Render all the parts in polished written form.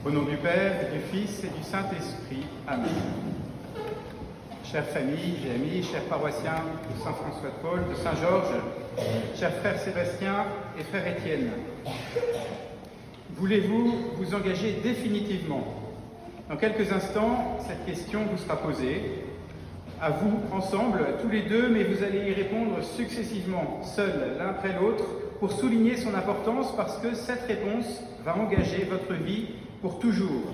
Au nom du Père, du Fils et du Saint-Esprit. Amen. Chères familles et amis, chers paroissiens de Saint-François-de-Paul, de Saint-Georges, chers frères Sébastien et frère Étienne, voulez-vous vous engager définitivement? Dans quelques instants, cette question vous sera posée, à vous, ensemble, tous les deux, mais vous allez y répondre successivement, seuls, l'un après l'autre, pour souligner son importance, parce que cette réponse va engager votre vie pour toujours.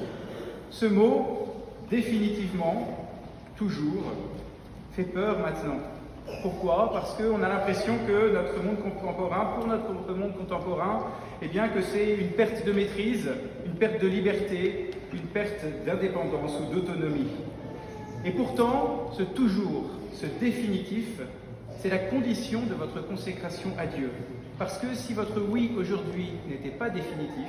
Ce mot, définitivement, toujours, fait peur maintenant. Pourquoi? Parce qu'on a l'impression que notre monde contemporain, pour notre monde contemporain, eh bien que c'est une perte de maîtrise, une perte de liberté, une perte d'indépendance ou d'autonomie. Et pourtant, ce toujours, ce définitif, c'est la condition de votre consécration à Dieu. Parce que si votre oui aujourd'hui n'était pas définitif,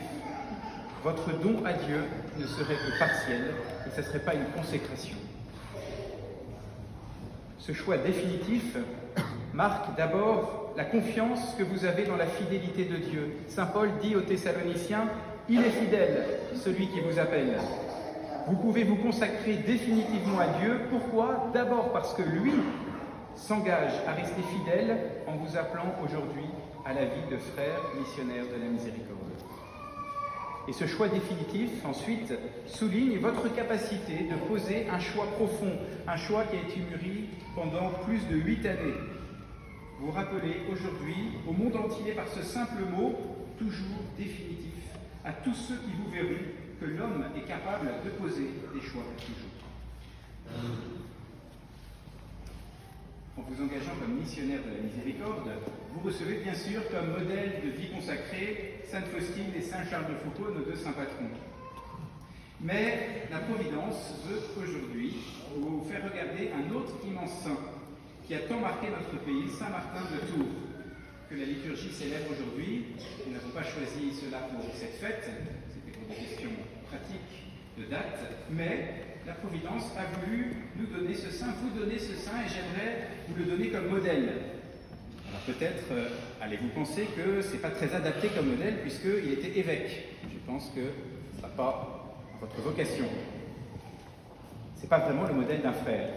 votre don à Dieu ne serait que partiel et ce ne serait pas une consécration. Ce choix définitif marque d'abord la confiance que vous avez dans la fidélité de Dieu. Saint Paul dit aux Thessaloniciens, « Il est fidèle, celui qui vous appelle ». Vous pouvez vous consacrer définitivement à Dieu. Pourquoi? D'abord parce que lui s'engage à rester fidèle en vous appelant aujourd'hui à la vie de frères missionnaires de la miséricorde. Et ce choix définitif, ensuite, souligne votre capacité de poser un choix profond, un choix qui a été mûri pendant plus de 8 années. Vous vous rappelez aujourd'hui, au monde entier, par ce simple mot, toujours définitif, à tous ceux qui vous verront, que l'homme est capable de poser des choix toujours. En vous engageant comme missionnaire de la miséricorde, vous recevez bien sûr comme modèle de vie consacrée Sainte Faustine et Saint Charles de Foucault, nos deux saints patrons. Mais la Providence veut aujourd'hui vous faire regarder un autre immense saint qui a tant marqué notre pays, Saint Martin de Tours, que la liturgie célèbre aujourd'hui. Nous n'avons pas choisi cela pour cette fête, c'était pour des questions pratiques de date, mais la Providence a voulu nous donner ce saint, vous donner ce saint, et j'aimerais vous le donner comme modèle. Alors peut-être allez-vous penser que ce n'est pas très adapté comme modèle, puisqu'il était évêque. Je pense que ce n'est pas votre vocation. Ce n'est pas vraiment le modèle d'un frère.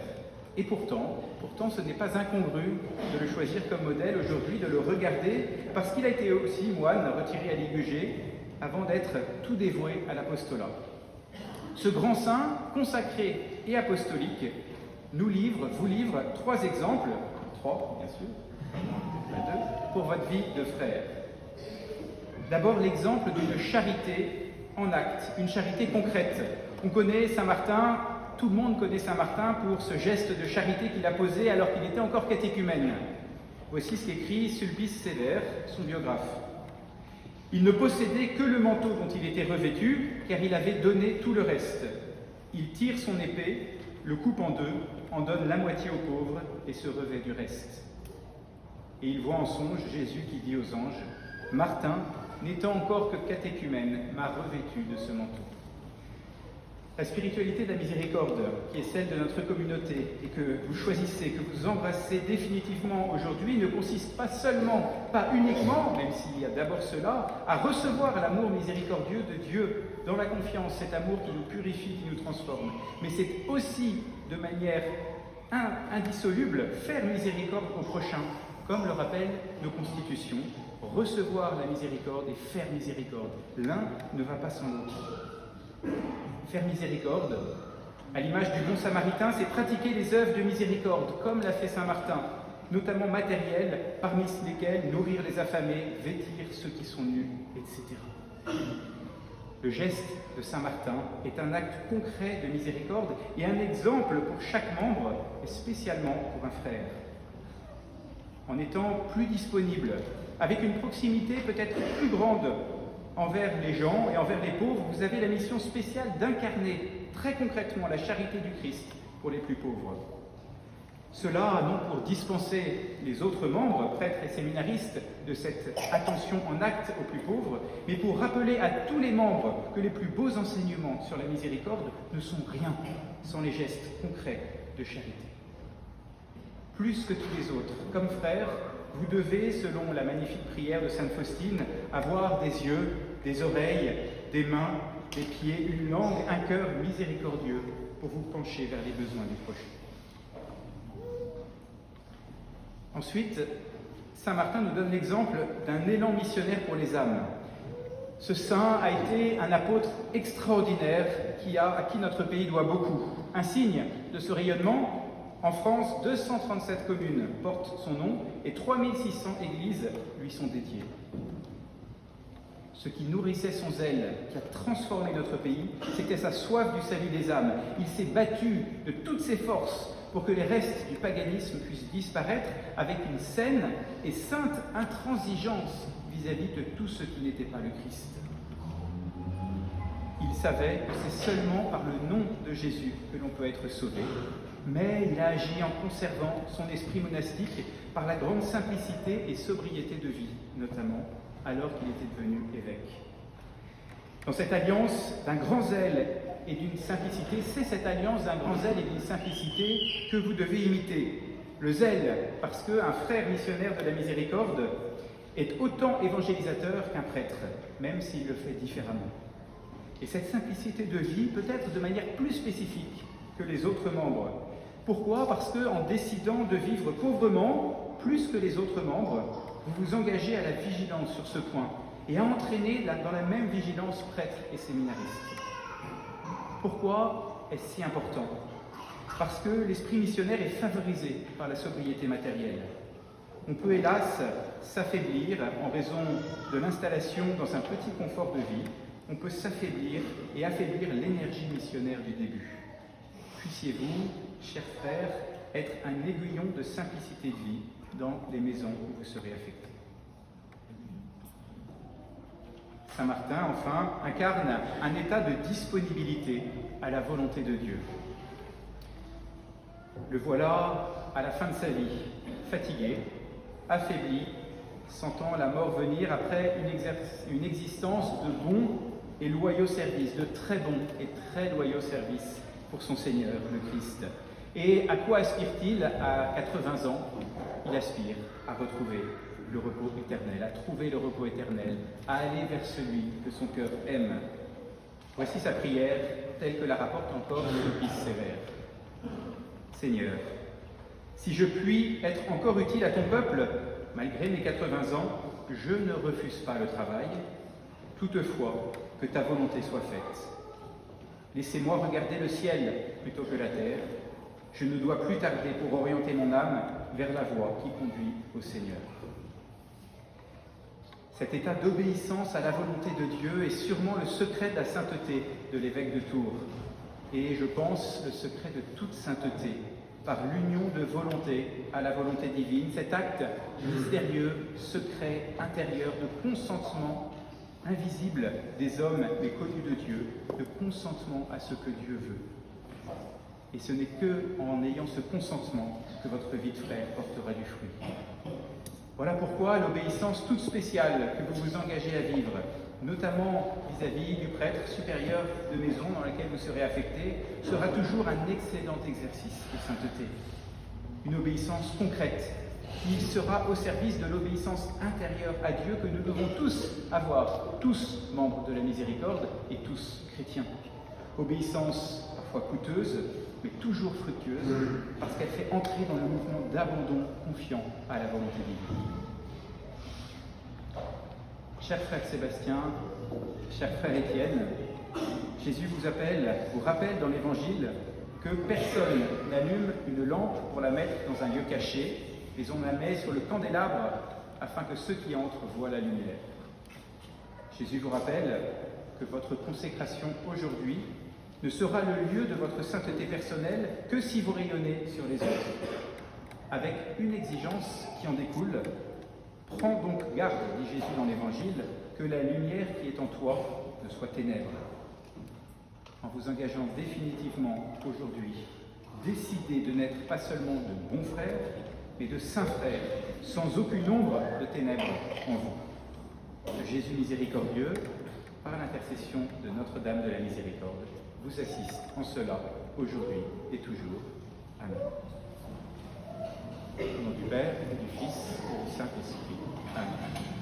Et pourtant, ce n'est pas incongru de le choisir comme modèle aujourd'hui, de le regarder, parce qu'il a été aussi moine retiré à Ligugé, avant d'être tout dévoué à l'apostolat. Ce grand saint, consacré et apostolique, vous livre 3 exemples, 3 bien sûr, pas 2, pour votre vie de frère. D'abord l'exemple d'une charité en acte, une charité concrète. On connaît Saint Martin, tout le monde connaît Saint Martin pour ce geste de charité qu'il a posé alors qu'il était encore catéchumène. Voici ce qu'écrit Sulpice Sévère, son biographe. Il ne possédait que le manteau dont il était revêtu, car il avait donné tout le reste. Il tire son épée, le coupe en deux, en donne la moitié aux pauvres et se revêt du reste. Et il voit en songe Jésus qui dit aux anges, « Martin, n'étant encore que catéchumène, m'a revêtu de ce manteau. » La spiritualité de la miséricorde, qui est celle de notre communauté et que vous choisissez, que vous embrassez définitivement aujourd'hui, ne consiste pas seulement, pas uniquement, même s'il y a d'abord cela, à recevoir l'amour miséricordieux de Dieu dans la confiance, cet amour qui nous purifie, qui nous transforme, mais c'est aussi, de manière indissoluble, faire miséricorde au prochain, comme le rappellent nos constitutions, recevoir la miséricorde et faire miséricorde. L'un ne va pas sans l'autre. Faire miséricorde, à l'image du bon samaritain, c'est pratiquer les œuvres de miséricorde, comme l'a fait Saint Martin, notamment matérielles, parmi lesquelles nourrir les affamés, vêtir ceux qui sont nus, etc. Le geste de Saint Martin est un acte concret de miséricorde et un exemple pour chaque membre, et spécialement pour un frère. En étant plus disponible, avec une proximité peut-être plus grande envers les gens et envers les pauvres, vous avez la mission spéciale d'incarner très concrètement la charité du Christ pour les plus pauvres. Cela, non pour dispenser les autres membres, prêtres et séminaristes, de cette attention en acte aux plus pauvres, mais pour rappeler à tous les membres que les plus beaux enseignements sur la miséricorde ne sont rien sans les gestes concrets de charité. Plus que tous les autres, comme frères, vous devez, selon la magnifique prière de Sainte Faustine, avoir des yeux, des oreilles, des mains, des pieds, une langue, un cœur miséricordieux pour vous pencher vers les besoins du prochain. Ensuite, saint Martin nous donne l'exemple d'un élan missionnaire pour les âmes. Ce saint a été un apôtre extraordinaire à qui notre pays doit beaucoup. Un signe de ce rayonnement, en France, 237 communes portent son nom et 3600 églises lui sont dédiées. Ce qui nourrissait son zèle, qui a transformé notre pays, c'était sa soif du salut des âmes. Il s'est battu de toutes ses forces pour que les restes du paganisme puissent disparaître avec une saine et sainte intransigeance vis-à-vis de tout ce qui n'était pas le Christ. Il savait que c'est seulement par le nom de Jésus que l'on peut être sauvé, mais il a agi en conservant son esprit monastique par la grande simplicité et sobriété de vie, notamment alors qu'il était devenu évêque. Dans cette alliance d'un grand zèle et d'une simplicité, c'est cette alliance d'un grand zèle et d'une simplicité que vous devez imiter. Le zèle, parce qu'un frère missionnaire de la miséricorde est autant évangélisateur qu'un prêtre, même s'il le fait différemment. Et cette simplicité de vie peut être de manière plus spécifique que les autres membres. Pourquoi ? Parce qu'en décidant de vivre pauvrement, plus que les autres membres, vous vous engagez à la vigilance sur ce point et à entraîner dans la même vigilance prêtres et séminaristes. Pourquoi est-ce si important ? Parce que l'esprit missionnaire est favorisé par la sobriété matérielle. On peut hélas s'affaiblir en raison de l'installation dans un petit confort de vie. On peut s'affaiblir et affaiblir l'énergie missionnaire du début. Puissiez-vous, chers frères, être un aiguillon de simplicité de vie dans les maisons où vous serez affectés. Saint Martin, enfin, incarne un état de disponibilité à la volonté de Dieu. Le voilà à la fin de sa vie, fatigué, affaibli, sentant la mort venir après une existence de bons et loyaux services, de très bons et très loyaux services pour son Seigneur, le Christ. Et à quoi aspire-t-il à 80 ans ? Il aspire à retrouver le repos éternel, à trouver le repos éternel, à aller vers celui que son cœur aime. Voici sa prière, telle que la rapporte encore le Sulpice sévère. Seigneur, si je puis être encore utile à ton peuple, malgré mes 80 ans, je ne refuse pas le travail, toutefois que ta volonté soit faite. Laissez-moi regarder le ciel plutôt que la terre. Je ne dois plus tarder pour orienter mon âme vers la voie qui conduit au Seigneur. Cet état d'obéissance à la volonté de Dieu est sûrement le secret de la sainteté de l'évêque de Tours. Et je pense le secret de toute sainteté, par l'union de volonté à la volonté divine, cet acte mystérieux, secret, intérieur, de consentement invisible des hommes mais connus de Dieu, de consentement à ce que Dieu veut. Et ce n'est qu'en ayant ce consentement que votre vie de frère portera du fruit. Voilà pourquoi l'obéissance toute spéciale que vous vous engagez à vivre, notamment vis-à-vis du prêtre supérieur de maison dans laquelle vous serez affecté, sera toujours un excellent exercice de sainteté. Une obéissance concrète qui sera au service de l'obéissance intérieure à Dieu que nous devons tous avoir, tous membres de la miséricorde et tous chrétiens. Obéissance parfois coûteuse, mais toujours fructueuse, parce qu'elle fait entrer dans le mouvement d'abandon confiant à la volonté divine. Cher frère Sébastien, cher frère Étienne, Jésus vous rappelle dans l'Évangile que personne n'allume une lampe pour la mettre dans un lieu caché, mais on la met sur le candélabre afin que ceux qui entrent voient la lumière. Jésus vous rappelle que votre consécration aujourd'hui ne sera le lieu de votre sainteté personnelle que si vous rayonnez sur les autres. Avec une exigence qui en découle, prends donc garde, dit Jésus dans l'Évangile, que la lumière qui est en toi ne soit ténèbres. En vous engageant définitivement aujourd'hui, décidez de n'être pas seulement de bons frères, mais de saints frères, sans aucune ombre de ténèbres en vous. Que Jésus miséricordieux, par l'intercession de Notre-Dame de la Miséricorde, vous assiste en cela, aujourd'hui et toujours. Amen. Au nom du Père, du Fils et du Saint-Esprit. Amen.